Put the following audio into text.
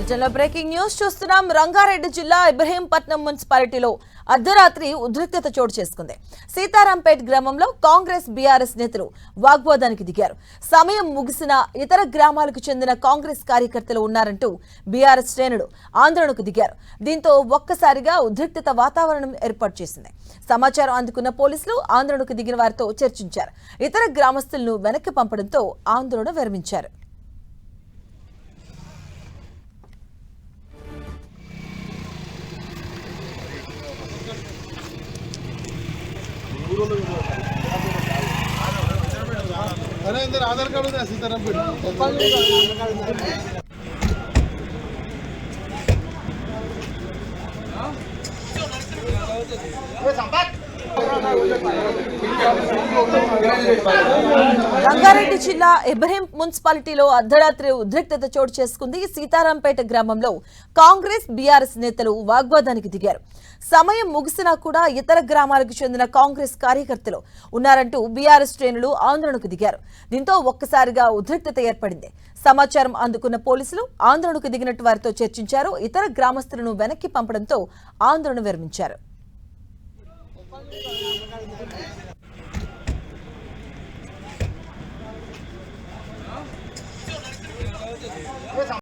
బులెటిన్లో breaking news చూస్తున్నాం. రంగారెడ్డి జిల్లా ఇబ్రహీంపట్నం మున్సిపాలిటీలో అర్ధరాత్రి ఉద్రిక్తత చోటు చేసుకుంది. సీతారాంపేట్ గ్రామంలో కాంగ్రెస్ బీఆర్ఎస్ నేతలు వాగ్వాదానికి దిగారు. సమయం ముగిసిన ఇతర గ్రామాలకు చెందిన కాంగ్రెస్ కార్యకర్తలు ఉన్నారంటూ బీఆర్ఎస్ శ్రేణులు ఆందోళనకు దిగారు. దీంతో ఒక్కసారిగా ఉద్రిక్తత వాతావరణం ఏర్పాటు చేసింది. సమాచారం అందుకున్న పోలీసులు ఆందోళనకు దిగిన వారితో చర్చించారు. ఇతర గ్రామస్తులను వెనక్కి పంపడంతో ఆందోళన విరమించారు. अरे अंदर आधार कार्ड होता है सीताराम पे రంగారెడ్డి జిల్లా ఇబ్రహీం మున్సిపాలిటీలో అర్ధరాత్రి ఉద్రిక్తత చోటు చేసుకుంది. సీతారాంపేట గ్రామంలో కాంగ్రెస్ బీఆర్ఎస్ నేతలు వాగ్వాదానికి దిగారు. సమయం ముగిసినా కూడా ఇతర గ్రామాలకు చెందిన కాంగ్రెస్ కార్యకర్తలు ఉన్నారంటూ బీఆర్ఎస్ శ్రేణులు ఆందోళనకు దిగారు. దీంతో ఒక్కసారిగా ఉద్రిక్తత ఏర్పడింది. సమాచారం అందుకున్న పోలీసులు ఆందోళనకు దిగినట్టు వారితో చర్చించారు. ఇతర గ్రామస్తులను వెనక్కి పంపడంతో ఆందోళన విరమించారు.